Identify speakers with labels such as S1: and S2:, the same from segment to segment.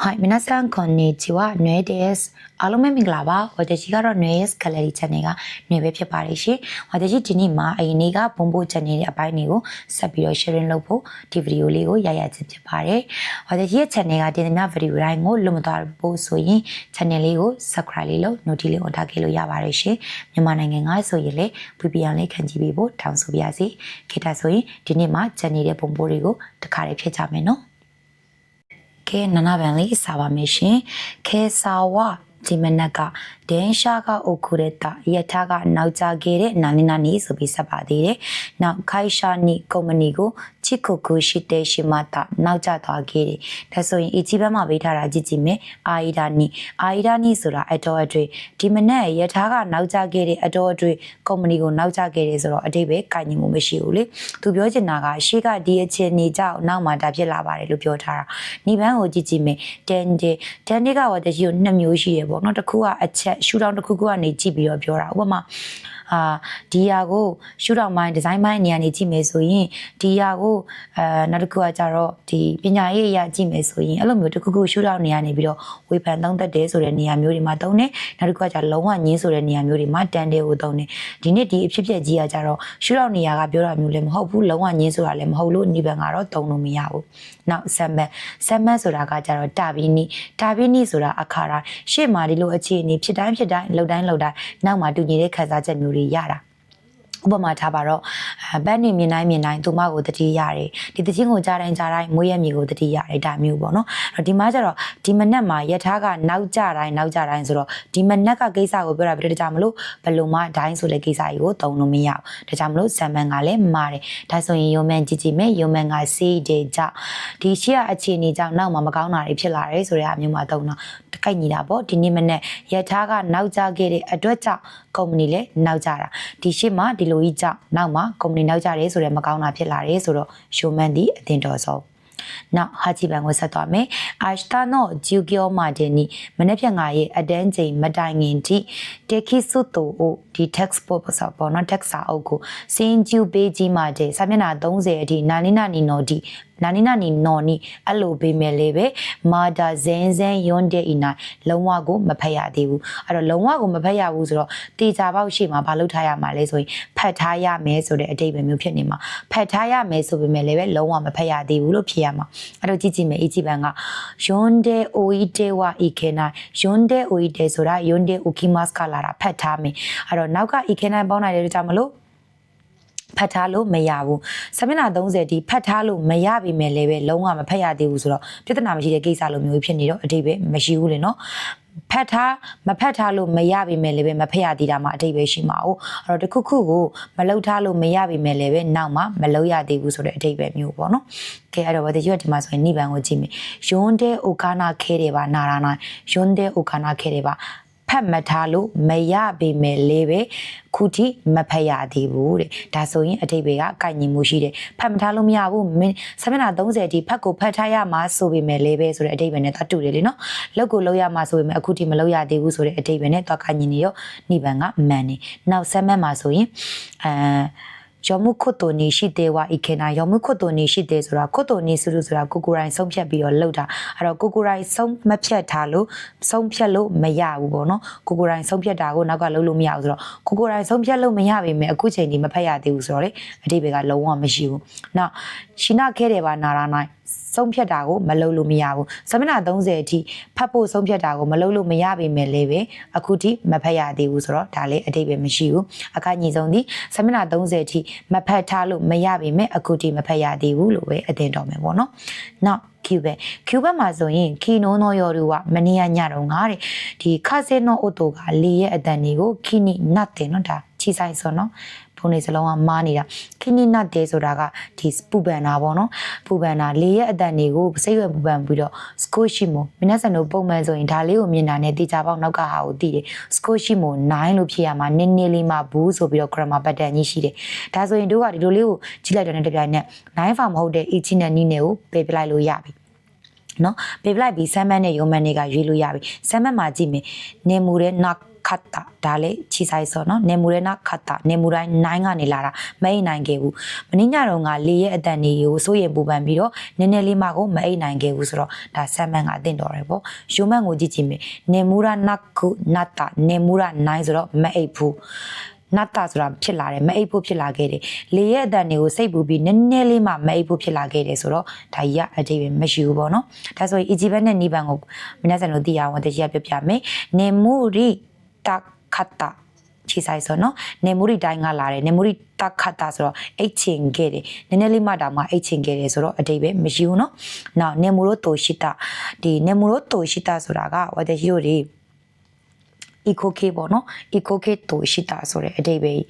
S1: はい、皆さんこんにちは、ぬえです。အားလုံးပဲမင်္ဂလာပါ။私ကတော့ぬえ Gallery Channel ကぬえပဲဖြစ်ပါတယ်ရှင်။私ဒီနေ့မှာအရင်နေ့ကပုံပို့ channel ရဲ့အပိုင်းတွေကိုဆက်ပြီးတော့ sharing လုပ်ဖို့ဒီဗီဒီယိုလေးကိုရချင်းဖြစ်ပါတယ်။私ရဲ့ channel ကဒီနေ့ဗီဒီယိုတိုင်းကိုလွတ်မသွားဖို့ဆိုရင် channel လေးကို subscribe လေးလုပ် notification လေးကိုထားခဲ့လို့ရပါတယ်ရှင်။မြန်မာနိုင်ငံကဆိုရင်လေ VPN လေးခံကြည့်ပေးဖို့တောင်းဆိုပါရစေ။ခေတ္တဆိုရင်ဒီနေ့မှာ channel ရဲ့ပုံပို့တွေကိုတစ်ခါလေးဖြစ်ကြမယ်နော်။ခဲနနဗန်လေးစာပါမယ်ရှင်ခဲစာဝဒီမနက်ကဒင်းရှာကအိုခုရတာယထာကနောက်ကြခဲ့တဲ့နာနီနာနီဆိုပြီးဆက်ပါသေးတယ်။နောက်ခိုင်ရှာနီကုမ္ပဏီကိုချစ်ခုခုရှိတဲ့ရှိမတာနောက်ကျသွားခဲ့တယ်။ဒါဆိုရင်အချီဘက်မှာပေးထားတာကြည့်ကြည့်မယ်။အာရီဒါနီဆိုတာအတော်အတွေ့ဒီမနက်ယထာကနောက်ကျခဲ့တဲ့အတော်အတွေ့ကုမ္ပဏီကိုနောက်ကျခဲ့တယ်ဆိုတော့အတိတ်ပဲကိုင်ညီမှုမရှိဘူးလေ။သူပြောချင်တာကရှေ့ကဒီအခြေအနေကြောင့်နောက်မှဒါဖြစ်လာပါတယ်လို့ပြောထားတာ။နိဗ္ဗာန်ကိုကြည့်ကြည့်မယ်။တန်ဒီကဝတရှိကို2မျိုးရှိတယ်ပေါ့နော်။တစ်ခုကအချက်ရှူတောင်းတစ်ခုကနေကြည့်ပြီးတော့ပြောတာဥပမာဒီယာကိုရှူတောင်းပိုင်းဒီဇိုင်းပိုင်းနေရာနေကြည့်မယ်ဆိုရင်ဒီယာကိုနောက်တစ်ခုကကြတော့ဒီပညာရေးအရာကြည့်မယ်ဆိုရင်အဲ့လိုမျိုးတစ်ခုရှူတောင်းနေရာနေပြီးတော့ဝေဖန်သုံးသပ်တယ်ဆိုတဲ့နေရာမျိုးတွေမှာသုံးတယ်နောက်တစ်ခုကကြလုံးဝညင်းဆိုတဲ့နေရာမျိုးတွေမှာတန်တယ်ကိုသုံးတယ်ဒီနေ့ဒီအဖြစ်ပြက်ကြီးကကြတော့ရှူတောင်းနေရာကပြောတာမျိုးလည်းမဟုတ်ဘူးလုံးဝညင်းဆိုတာလည်းမဟုတ်လို့နိဗ္ဗာန်ကတော့သုံးလို့မရဘူးနောက်ဆမ်မတ်ဆိုတာကကြတော့တာဘီနီဆိုတာအခါတိုင်းရှေ့မှာဒီလိုအခြေအနေဖြစ်တိုင်းလှုပ်တိုင်းနောက်မှာတူညီတဲ့ခန်းစားချက်မျိုးတွေရတာဥပမာထားပါတော့ဘတ်နေမြင်တိုင်းသူမကိုတတိရတယ်ဒီတချင်းကိုကြားတိုင်းမွေးရမြေကိုတတိရတယ်ဒါမျိုးပေါ့နော်ဒီမှာကျတော့ဒီမနက်မှာယထာကနောက်ကြတိုင်းဆိုတော့ဒီမနက်ကကိစ္စကိုပြောတာပြတဲ့ကြမလို့ဘလုံးမဒိုင်းဆိုတဲ့ကိစ္စကြီးကိုသုံးလို့မရဘူးဒါကြောင့်မလို့ဇမ်မန်ကလည်းမာတယ်ဒါဆိုရင်ယုံမန်ကြည့်မယ်ယုံမန်ကစီးတဲ့ကြောင့်ဒီရှေ့အခြေအနေကြောင့်နောက်မှာမကောင်းတာတွေဖြစ်လာတယ်ဆိုတဲ့အမျိုးမှာသုံးတော့တကိုက်ညီတာပေါ့ဒီနေ့မနက်ယထာကနောက်ကြခဲ့တဲ့အတွက်ကြောင့်ကုမ္ပဏီလည်းနောက်ကြတာဒီရှေ့မှာဒီလိုကြီးကြောင့်နောက်မှာကုမ္ပဏီနောက်ကြတယ်ဆိုတော့မကောင်းတာဖြစ်လာတယ်ဆိုတော့ရှုံးမှန်းသည့်အသင်တော်ဆုံးနောက်ဟာချီဘန်ကိုဆက်သွားမယ်အာရှတာနောဂျူကီယိုမာဒနီမနေ့ဖြန်ငါရဲ့အတန်းချိန်မတိုင်ခင်ထိတက်ခိဆုတိုအိုဒီ text pop ဆိုပေါ်နော် text စာအုပ်ကိုစင်ကျူပေးကြီးမှာတဲ့စာမျက်နှာ30အထိနာနီနော်ဒီအဲ့လိုပေးမယ်လေပဲမာဒါဇန်ယွန်တဲ့အီနိုင်လုံးဝကိုမဖတ်ရသေးဘူးအဲ့တော့လုံးဝကိုမဖတ်ရဘူးဆိုတော့တေချာပေါက်ရှိမှာဘာလုပ်ထားရမှာလဲဆိုရင်ဖတ်ထားရမယ်ဆိုတဲ့အတိတ်ပဲမျိုးဖြစ်နေမှာဖတ်ထားရမယ်ဆိုပေမဲ့လည်းပဲလုံးဝမဖတ်ရသေးဘူးလို့ဖြစ်ရမှာအဲ့တော့ကြည့်မယ်အီဂျီဘန်ကယွန်ဒေအိုအီတေဝါအီခေနိုင်ယွန်ဒေအိုအီတေဆိုတာယွန်ဒေအိုကီမတ်ကလာတာဖတ်ထားမယ်အဲ့တော့နောက်ကအီခေနိုင်ပေါင်းနိုင်တဲ့ကြောင့်မလို့ဖတ်ထားလို့မရဘူးစာမျက်နှာ30ဒီဖတ်ထားလို့မရပြီမဲ့လည်းပဲလုံးဝမဖတ်ရသေးဘူးဆိုတော့ပြဿနာမရှိတဲ့ကိစ္စလိုမျိုးဖြစ်နေတော့အတိတ်ပဲမရှိဘူးလေနော်မဖတ်ထားလို့မရပြီမဲ့လည်းပဲမဖတ်ရသေးတာမှအတိတ်ပဲရှိမှာ哦အဲ့တော့တခုခုကိုမလှုပ်ထားလို့မရပြီမဲ့လည်းပဲနောက်မှမလှုပ်ရသေးဘူးဆိုတဲ့အတိတ်ပဲမျိုးပေါ့နော်ကဲအဲ့တော့ဗတိကျွတ်ဒီမှာဆိုရင်နိဗ္ဗာန်ကိုကြည့်မယ်ယွန်းတဲ့အိုကာနာခဲတယ်ပါနာရာနာယွန်းတဲ့အိုကာနာခဲတယ်ပါဖတ်မထားလို့မရပေမဲ့လေးပဲခုထိမဖတ်ရသေးဘူးတဲ့ဒါဆိုရင်အထိပ္ပယ်ကကိုက်ညီမှုရှိတယ်ဖတ်မထားလို့မရဘူးစာမျက်နှာ30အထိဖတ်ကိုဖတ်ထားရမှာဆိုပေမဲ့လေးပဲဆိုတဲ့အထိပ္ပယ်နဲ့တူတယ်လေနော်လောက်ကိုလောက်ရမှာဆိုပေမဲ့အခုထိမလောက်ရသေးဘူးဆိုတဲ့အထိပ္ပယ်နဲ့တွားကိုက်ညီနေရောနိဗ္ဗာန်ကမှန်နေနောက်ဆက်မှတ်မှာဆိုရင်ယောမှုခွတ်တိုနီရှိသေးဝါဤခေနာယောမှုခွတ်တိုနီရှိသေးဆိုတာခွတ်တိုနီဆိုတာကိုကိုရိုင်းဆုံးဖြတ်ပြီးတော့လှုပ်တာအဲ့တော့ကိုကိုရိုင်းဆုံးမဖြတ်ထားလို့ဆုံးဖြတ်လို့မရဘူးပေါ့နော်ကိုကိုရိုင်းဆုံးဖြတ်တာကိုနောက်ကလှုပ်လို့မရဘူးဆိုတော့ကိုကိုရိုင်းဆုံးဖြတ်လို့မရပေမဲ့အခုချိန်ဒီမဖတ်ရသေးဘူးဆိုတော့လေအတိပ္ပယ်ကလုံးဝမရှိဘူးနောက်ရှင်နာခဲတယ်ပါနာရာနိုင်ဆုံးဖြတ်တာကိုမလုပ်လို့မရဘူးစာမျက်နှာ30အထိဖတ်ဖို့ဆုံးဖြတ်တာကိုမလုပ်လို့မရပေမဲ့လည်းပဲအခုထိမဖတ်ရသေးဘူးဆိုတော့ဒါလည်းအတိတ်ပဲမရှိဘူးအခါညီဆုံးဒီစာမျက်နှာ30အထိမဖတ်ထားလို့မရပေမဲ့အခုထိမဖတ်ရသေးဘူးလို့ပဲအသင်တော်မယ်ပေါ့နော်နောက်ကျူဘက်မှာဆိုရင်ခီနိုနိုယော်တို့ကမနေ့ကညတော့ငါတဲ့ဒီခါဆေနိုအိုတိုကလေရဲ့အတန်တွေကိုခီနီနတ်တယ်နော်ဒါချီဆိုင်ဆိုနော်ဖုန်းလေးစလုံးကမားနေတာခီနီနတ်တယ်ဆိုတာကဒီပူပန်တာပေါ့နော်ပူပန်တာလေရဲ့အတန်တွေကိုစိတ်ရွယ်ပူပန်ပြီးတော့စကိုရှိမိုမင်းနဲ့ဆန်တို့ပုံမှန်ဆိုရင်ဒါလေးကိုမြင်တာနဲ့တေချာပေါက်နောက်ကဟာကိုသိတယ်စကိုရှိမို9လို့ဖြစ်ရမှာနည်းနည်းလေးမှဘူးဆိုပြီးတော့ grammar pattern ကြီးရှိတယ်ဒါဆိုရင်တို့ကဒီလိုလေးကိုကြည့်လိုက်တဲ့တပြိုင်နက်9 form မဟုတ်တဲ့ each နဲ့နီးနဲ့ကိုပယ်ပြလိုက်လို့ရပြီနော်ပေးပလိုက်ပြီးဆမ်မတ်နဲ့ယုံမန်တွေကရွေးလို့ရပြီဆမ်မတ်မှာကြည့်မယ်နေမူတဲ့ knock ခတ်တာဒါလေချီဆိုင်စောနော်နေမူရဲနာခတ်တာနေမူတိုင်း9ကနေလာတာမအိတ်နိုင်ခဲ့ဘူးမင်းညတော့ကလေရဲ့အတန်တွေကိုစိုးရင်ပူပန်ပြီးတော့နည်းနည်းလေးမှကိုမအိတ်နိုင်ခဲ့ဘူးဆိုတော့ဒါဆမ်မန်ကအသင့်တော်တယ်ပေါ့ယူမန်ကိုကြည့်ကြည့်မယ်နေမူရာနခုနတ်တာနေမူရာ9ဆိုတော့မအိတ်ဘူးနတ်တာဆိုတာဖြစ်လာတယ်မအိပ်ဖို့ဖြစ်လာခဲ့တယ်လေရဲ့အတန်တွေကိုစိတ်ပူပြီးနည်းနည်းလေးမှမအိပ်ဖို့ဖြစ်လာခဲ့တယ်ဆိုတော့ဒါကြီးကအတိတ်ပဲမရှိဘူးပေါ့နော်ဒါဆိုရင်အီဂျီဘတ်နဲ့နီးပန်ကိုမနေ့ကလို့သိရအောင်တကြီးကပြပြမယ်နေမူရီတခတ်တာချီဆိုင်ဆိုနော်နေမူရီတိုင်းကလာတယ်နေမူရီတခတ်တာဆိုတော့အိတ်ချင်ခဲ့တယ်နည်းနည်းလေးမှတောင်မှအိတ်ချင်ခဲ့တယ်ဆိုတော့အတိတ်ပဲမရှိဘူးနော်နောက်နေမူရိုတိုရှိတာဒီနေမူရိုတိုရှိတာဆိုတာကဝတကြီးတို့ဒီeco-k ပေါ့နော် eco-k တိုရှိတာဆိုတဲ့အဓိပ္ပာယ်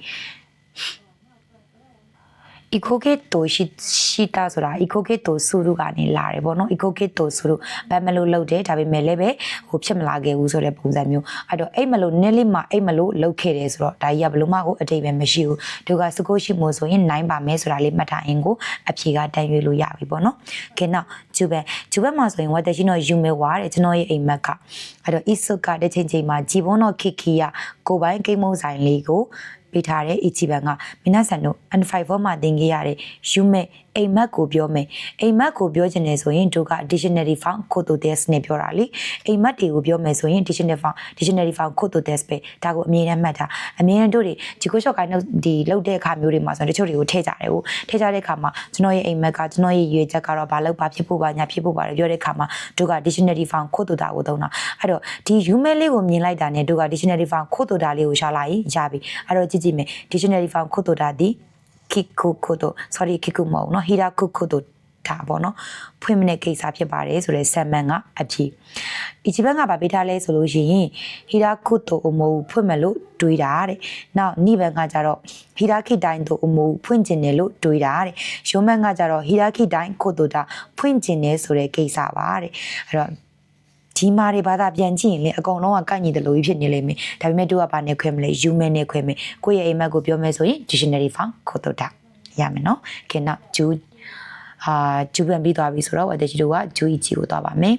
S1: eco-k တိုရှိတာဆိုတာ eco-k တိုစုရုကနေလာတယ်ပေါ့နော် eco-k တိုစုရုဘာမလို့လုပ်တယ်ဒါပေမဲ့လည်းပဲဟိုဖြစ်မလာခဲ့ဘူးဆိုတဲ့ပုံစံမျိုးအဲ့တော့အိတ်မလို့နည်းလေးမှအိတ်မလို့လုပ်ခဲ့တယ်ဆိုတော့ဒါကြီးကဘလို့မှကိုအဓိပ္ပာယ်မရှိဘူးသူကစကုရှိမို့ဆိုရင်9ပါမယ်ဆိုတာလေးမှတ်ထားရင်ကိုအဖြေကတန်ရွေးလို့ရပြီပေါ့နော်ကဲနောက်ဂျူဘက်မှာဆိုရင်ဝတ်တရှိတော့ယူမဲဝါတဲ့ကျွန်တော်ရဲ့အိမ်မက်ကအဲ့တော့ isuk ကတစ်ချိန်မှာဂျီဘွန်တော့ခိခိယကိုပိုင်းကိမုံဆိုင်လေးကိုပေးထားတဲ့ ichi ban ကမင်းဆန်တို့ N54 မှာသင်ခဲ့ရတဲ့ယူမဲအိမ်မက်ကိုပြောမယ်အိမ်မက်ကိုပြောချင်တယ်ဆိုရင်တို့က dictionary form ခိုတို test နဲ့ပြောတာလေအိမ်မက်တွေကိုပြောမယ်ဆိုရင် dictionary form ခိုတို test ပဲဒါကိုအမြဲတမ်းမှတ်တာအမြဲတမ်းတို့တွေဂျီကိုရှော့ကိုင်းဒီလောက်တဲ့အခါမျိုးတွေမှာဆိုရင်တချို့တွေကိုထည့်ကြတယ်ဟိုထည့်ကြတဲ့အခါမှာကျွန်တော်ရဲ့အိမ်မက်ကကျွန်တော်ရဲ့ရွေချက်ကတော့ဘာလို့ဘာဖြစ်ဖို့ဘာညာဖြစ်ဖို့ပါတယ်ပြောတဲ့အခါမှာတို့က dictionary form ခိုတိုတာကိုသုံးတာအဲ့တော့ဒီ email လေးကိုမြင်လိုက်တာနဲ့တို့က dictionary form ခိုတိုတာလေးကိုရှာလိုက်ရင်ရပြီအဲ့တော့ကြည့်မယ် dictionary form ခိုတိုတာဒီkiku မဟုတ်နော် hirakuku တို့ဒါပေါ့နော်ဖွင့်မတဲ့ကိစ္စဖြစ်ပါတယ်ဆိုတော့ဆမ်မန်ကအဖြေအဂျီဘန်ကဗာပေးထားလဲဆိုလို့ရှိရင် hiraku တို့အမိုးဖွင့်မယ်လို့တွေးတာတဲ့နောက်နိဘန်ကကြတော့ hiraki တိုင်းတို့အမိုးဖွင့်ကျင်တယ်လို့တွေးတာတဲ့ရုံးမန်ကကြတော့ hiraki တိုင်းကိုတို့တာဖွင့်ကျင်တယ်ဆိုတဲ့ကိစ္စပါတဲ့အဲ့တော့ဒီမာတွေဘာသာပြန်ကြည့်ရင်လေအကောင်လုံးကကန့်ညီတယ်လို့ဖြစ်နေလိမ့်မယ်ဒါပေမဲ့တို့ကဘာနဲ့ခွဲမလဲ human နဲ့ခွဲမယ်ကိုယ့်ရဲ့အိမ်မက်ကိုပြောမယ်ဆိုရင် dictionary form ကိုတို့တာရမယ်နော်ကဲနောက်ဂျူပြန်ပြီးသွားပြီဆိုတော့ဝတ်တဲ့ကြီးတို့ကဂျူအီချီကိုသွားပါမယ်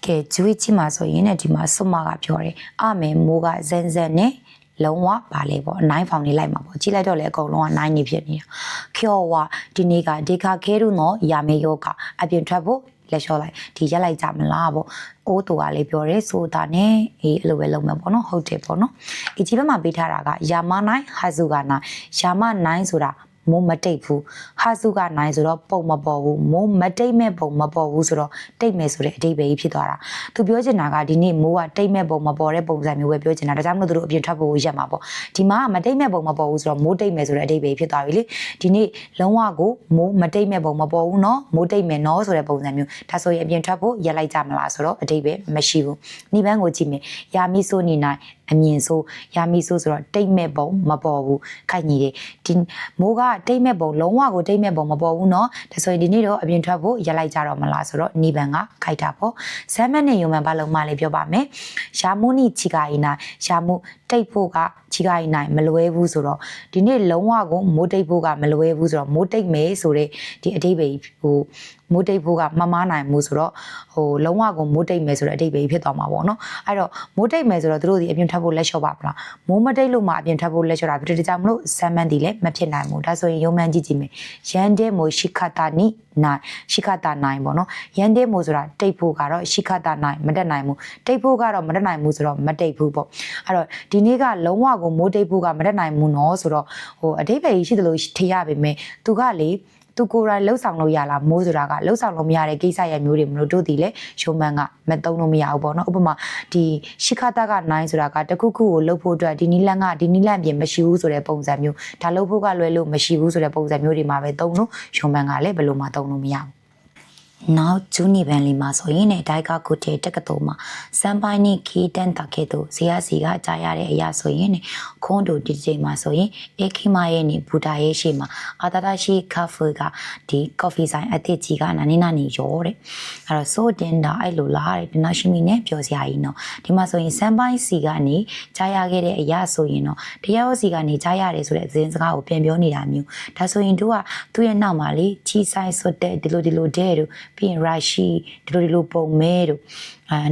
S1: ကဲဂျူအီချီမှာဆိုရင်ねဒီမှာစွမကပြောတယ်အမေမိုးကဇန်ဇန်နဲ့လုံးဝပါလေပေါ့9ဖောင်နေလိုက်မှာပေါ့ကြည့်လိုက်တော့လေအကုန်လုံးက9နေဖြစ်နေတာခောဝါဒီနေ့ကဒေခါခဲရုံတော့ယာမေယောကအပြင်ထွက်ဖို့လက်လျှော့လိုက်ဒီရက်လိုက်ကြမလားပေါ့အိုးတူကလေးပြောတယ်ဆိုတာနဲ့အေးအဲ့လိုပဲလုပ်မယ်ပေါ့နော်ဟုတ်တယ်ပေါ့နော်အကြီးဘက်မှာပေးထားတာကယာမ9ဟာဇူက9ယာမ9ဆိုတာမိုးမတိတ်ဘူးဟာစုက9ဆိုတော့ပုံမပေါ်ဘူးမိုးမတိတ်မဲ့ပုံမပေါ်ဘူးဆိုတော့တိတ်မဲ့ဆိုတဲ့အဓိပ္ပာယ်ဖြစ်သွားတာသူပြောချင်တာကဒီနေ့မိုးကတိတ်မဲ့ပုံမပေါ်တဲ့ပုံစံမျိုးပဲပြောချင်တာဒါကြောင့်မလို့သူတို့အပြင်ထွက်ဖို့ရက်မှာပေါ့ဒီမှာမတိတ်မဲ့ပုံမပေါ်ဘူးဆိုတော့မိုးတိတ်မဲ့ဆိုတဲ့အဓိပ္ပာယ်ဖြစ်သွားပြီလေဒီနေ့လုံးဝကိုမိုးမတိတ်မဲ့ပုံမပေါ်ဘူးเนาะမိုးတိတ်မဲ့เนาะဆိုတဲ့ပုံစံမျိုးဒါဆိုရင်အပြင်ထွက်ဖို့ရက်လိုက်ကြမလားဆိုတော့အဓိပ္ပာယ်မရှိဘူးနိဗ္ဗာန်ကိုကြည့်မယ်ယာမိဆိုနေနိုင်အမြင်ဆိုယာမိဆိုဆိုတော့တိတ်မဲ့ပုံမပေါ်ဘူးခိုက်ညီတယ်ဒီမိုးကတိတ်မဲ့ပုံလုံးဝကိုတိတ်မဲ့ပုံမပေါ်ဘူးเนาะဒါဆိုရင်ဒီနေ့တော့အပြင်ထွက်ဖို့ရက်လိုက်ကြတော့မလားဆိုတော့နိဗ္ဗာန်ကခိုက်တာပေါ့ဇမ်းမနဲ့ယုံမှန်ဘာလုံးမလေးပြောပါမယ်ယာမုနိချီကာအီနာယာမုတိတ်ဖို့ကချီကာအီနာမလွဲဘူးဆိုတော့ဒီနေ့လုံးဝကိုမိုးတိတ်ဖို့ကမလွဲဘူးဆိုတော့မိုးတိတ်မယ်ဆိုတဲ့ဒီအဓိပ္ပာယ်ဟိုမိုးတိတ်ဖို့ကမမားနိုင်ဘူးဆိုတော့ဟိုလုံးဝကိုမိုးတိတ်မယ်ဆိုတဲ့အဓိပ္ပာယ်ဖြစ်သွားမှာပေါ့နော်အဲ့တော့မိုးတိတ်မယ်ဆိုတော့တို့ဒီအပြင်ထွက်ဖို့လက်လျှော့ပါမလားမိုးမတိတ်လို့မှအပြင်ထွက်ဖို့လက်လျှော့တာဖြစ်တဲ့ကြောင့်မလို့ဆမ်မန်တီလည်းမဖြစ်နိုင်ဘူးဒါဆိုရင်ယုံမှန်ကြည့်မယ်ရန်တဲ့မိုးရှိခတာနိနိုင်ရှိခတာနိုင်ပေါ့နော်ရန်တဲ့မိုးဆိုတာတိတ်ဖို့ကတော့ရှိခတာနိုင်မတက်နိုင်ဘူးတိတ်ဖို့ကတော့မတက်နိုင်ဘူးဆိုတော့မတိတ်ဘူးပေါ့အဲ့တော့ဒီနေ့ကလုံးဝကိုမိုးတိတ်ဖို့ကမတက်နိုင်ဘူးနော်ဆိုတော့ဟိုအဓိပ္ပာယ်ရှိတယ်လို့ထင်ရပေမဲ့သူကလေသူကိုယ်တိုင်လှုပ်ဆောင်လို့ရလားမိုးဆိုတာကလှုပ်ဆောင်လို့မရတဲ့ကိစ္စရမျိုးတွေမလို့တို့ဒီလေရုံမှန်ကမသုံးလို့မရဘူးပေါ့နော်ဥပမာဒီရှိခတာက9ဆိုတာကတခုခုကိုလှုပ်ဖို့အတွက်ဒီနီလန်ကဒီနီလန်ပြင်မရှိဘူးဆိုတဲ့ပုံစံမျိုးဒါလှုပ်ဖို့ကလွယ်လို့မရှိဘူးဆိုတဲ့ပုံစံမျိုးတွေမှာပဲသုံးလို့ရုံမှန်ကလည်းဘယ်လိုမှသုံးလို့မရဘူးနောက်ဂျူနီဘန်လီမှာဆိုရင်ねဒိုင်ကာကိုတေတက်ကတော်မှာစမ်ပိုင်းနိခီတန်တကေတို့ဇေယစီကကြားရတဲ့အရာဆိုရင်ねခွန်တို့ဒီချိန်မှာဆိုရင်အေခိမရဲ့နေဘူတာရဲ့ရှေ့မှာအာတာတာရှိကာဖေကဒီကော်ဖီဆိုင်အသစ်ကြီးကနာနေရောတဲ့အဲ့တော့ဆိုတင်တာအဲ့လိုလားတဲ့ဒီနောက်ရှိမိနဲ့ပြောစရာကြီးနော်ဒီမှာဆိုရင်စမ်ပိုင်းစီကနေကြားရခဲ့တဲ့အရာဆိုရင်တော့တရားစီကနေကြားရတယ်ဆိုတဲ့သတင်းစကားကိုပြန်ပြောနေတာမျိုးဒါဆိုရင်တို့ကသူ့ရဲ့နောက်မှာလေချီဆိုင်ဆွတ်တဲ့ဒီလိုတဲ့တို့ပြီးရင် Rashi ဒီလိုပုံမဲတို့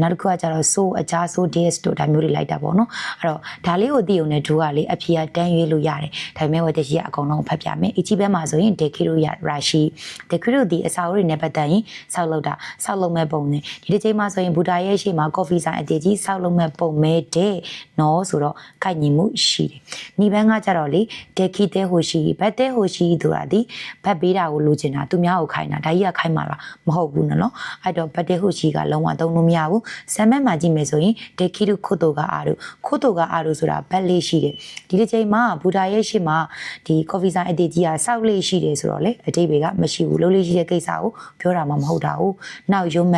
S1: နောက်တစ်ခုကကျတော့ so အကြား so ds တို့ဒါမျိုးတွေလိုက်တာပေါ့နော်အဲ့တော့ဒါလေးကိုသိုံနဲ့ဒိုးကလေအဖြေကတန်းရွေးလို့ရတယ်ဒါပေမဲ့ဝတကြီးကအကုန်လုံးဖတ်ပြမယ်အကြီးဘက်မှာဆိုရင် dekiro ရ rashi dekiro ဒီအစာအုပ်တွေနဲ့ပတ်သက်ရင်ဆောက်လုပ်မဲ့ပုံနဲ့ဒီတစ်ချိန်မှာဆိုရင်ဘူတာရဲ့ရှေ့မှာ coffee ဆိုင်အတေကြီးဆောက်လုပ်မဲ့ပုံမဲတဲ့နော်ဆိုတော့ကိုက်ညီမှုရှိတယ်ညီဘန်းကကျတော့လေ dekite hoshi ဘတ်တဲ့ hoshi ဆိုတာဒီဘတ်ပေးတာကိုလိုချင်တာသူများကိုခိုင်းတာဒါကြီးကခိုင်းမှာလားမဟုတ်ဘူးနော်အဲ့တော့ဘတ်တဲ့ hoshi ကလုံးဝသုံးလို့မရဘူးဆမ်မက်မှာကြည့်မယ်ဆိုရင် dekiru koto ကအာရုဆိုတာဘတ်လေးရှိတယ်ဒီတစ်ချိန်မှာဘူတာရဲ့ရှေ့မှာဒီ coffee ဆိုင်အတေကြီးကစောက်လေးရှိတယ်ဆိုတော့လေအတိတ်တွေကမရှိဘူးလုံးလေးရှိတဲ့ကိစ္စကိုပြောတာမှမဟုတ်တာဟုတ်နောက်ရုံးမ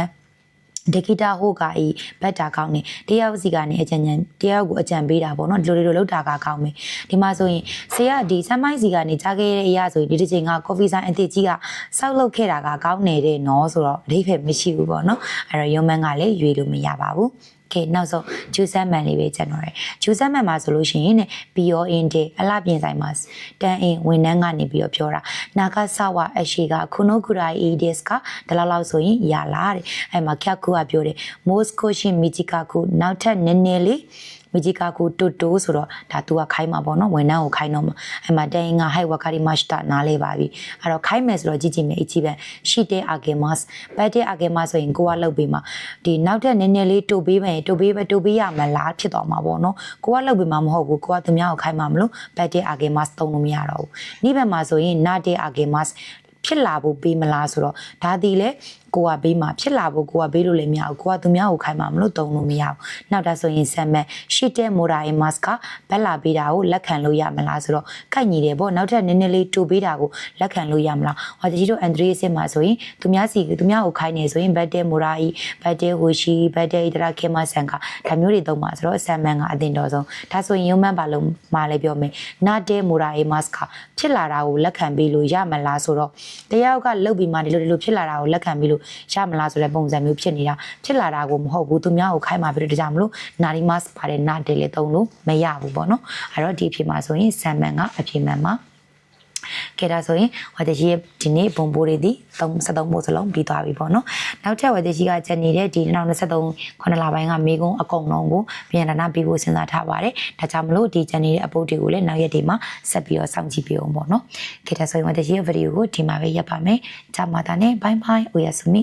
S1: ဒေဂီတာဟိုကဤဘတ်တာကောင်းနေတယောက်စီကနေအကြံဉာဏ်တယောက်ကိုအကြံပေးတာပေါ့နော်ဒီလိုလောက်တာကကောင်းမယ်ဒီမှာဆိုရင်ဆေးကဒီဆမ်မိုင်းစီကနေကြားခဲ့တဲ့အရာဆိုရင်ဒီတစ်ချိန်ကကော်ဖီဆိုင်အသစ်ကြီးကစောက်လုပ်ခဲ့တာကကောင်းနေတဲ့နော်ဆိုတော့အဓိပ္ပာယ်မရှိဘူးပေါ့နော်အဲ့တော့ရုံးမန်းကလည်းရွေလို့မရပါဘူးကဲနောက်ဆုံးဂျူဆမ်မန်လေးပဲကျန်တော့တယ်ဂျူဆမ်မန်မှာဆိုလို့ရှိရင်ပြီးရောအင်းတဲ့အလှပြင်ဆိုင်မှာတန်အင်းဝန်ထမ်းကနေပြီးတော့ပြောတာနာကဆဝအရှိကခုနိုဂူရိုင်အီဒစ်ကဒါလောက်ဆိုရင်ရလာတဲ့အဲ့မှာခက်ကူကပြောတယ်မို့စကိုရှင်မီဂျီကာကူနောက်ထပ်နည်းနည်းလေးမီဂျီကာကူတိုတိုဆိုတော့ဒါသူကခိုင်းမှာပေါ့နော်ဝန်ထမ်းကိုခိုင်းတော့မှာအဲ့မှာတန်အင်းကဟိုက်ဝကာရီမတ်တာနားလေးပါပြီအဲ့တော့ခိုင်းမယ်ဆိုတော့ကြည့်မယ်အကြည့်ပဲရှိတဲ့အာဂေမတ်ဘတ်တဲ့အာဂေမတ်ဆိုရင်ကိုကလောက်ပေးမှာဒီနောက်ထပ်နည်းနည်းလေးတိုပေးမယ်တိုပေးရမလားဖြစ်သွားမှာပေါ့နော်ကိုကလောက်ပေးမှာမဟုတ်ဘူးကိုကသူများကိုခိုင်းမှာမလို့ဘတ်တဲ့အာဂေမတ်သုံးလို့မရတော့ဘူးနေ့ဘက်မှာဆိုရင်နာတဲ့အာဂေမတ်ဖြစ်လာဖို့ပေးမလားဆိုတော့ဒါဒီလေကိုကဘေးမှာဖြစ်လာဖို့ကိုကဘေးလို့လည်းမရဘူးကိုကသူများကိုခိုင်းမှာမလို့တုံလို့မရဘူးနောက်တာဆိုရင်ဆမ်မန်ရှိတဲ့မိုရာအမတ်ကဘက်လာပေးတာကိုလက်ခံလို့ရမလားဆိုတော့ကိုက်ညီတယ်ပေါ့နောက်ထပ်နည်းနည်းလေးတူပေးတာကိုလက်ခံလို့ရမလားဟောတကြီးတို့အန်ဒရီစစ်မှာဆိုရင်သူများကိုခိုင်းနေဆိုရင်ဘတ်တဲမိုရာအီဘတ်တဲဟိုရှိဘတ်တဲအဒရာကေမဆန်ကဒါမျိုးတွေသုံးပါဆိုတော့ဆမ်မန်ကအတင်တော်ဆုံးဒါဆိုရင်ယုံမှန်ပါလို့မလည်းပြောမယ်နာတဲမိုရာအမတ်ကဖြစ်လာတာကိုလက်ခံပေးလို့ရမလားဆိုတော့တယောက်ကလုတ်ပြီးမှဒီလိုဖြစ်လာတာကိုလက်ခံပြီးလို့ရမလားဆိုတဲ့ပုံစံမျိုးဖြစ်နေတာဖြစ်လာတာကိုမဟုတ်ဘူးသူများကိုခိုင်းမှာပြီးတော့ဒါကြောင့်မလို့နာရီမတ်ပါတယ်နာတယ်လေသုံးလို့မရဘူးပေါ့နော်အဲ့တော့ဒီအဖြစ်မှာဆိုရင်ဆမ်မန်ကအဖြစ်မှန်မှာကဲဒါဆိုရင်ဝတကြီးဒီနေ့ဘုံပိုးတွေဒီ73ပို့စလုံးပြီးသွားပြီပေါ့နော်နောက်ထပ်ဝတကြီးကကျန်နေတဲ့ဒီ2023 9လပိုင်းကမေကုန်းအကုန်လုံးကိုပြန်လာပြီးဖို့စဉ်းစားထားပါတယ်ဒါကြောင့်မလို့ဒီကျန်နေတဲ့အပုတ်တွေကိုလည်းနောက်ရက်ဒီမှာဆက်ပြီးတော့စောင့်ကြည့်ပြအောင်ပေါ့နော်ကဲဒါဆိုရင်ဝတကြီးရဲ့ဗီဒီယိုကိုဒီမှာပဲရပ်ပါမယ်ဂျာမာတာနဲ့ဘိုင်ဘိုင်အိုယာဆူမီ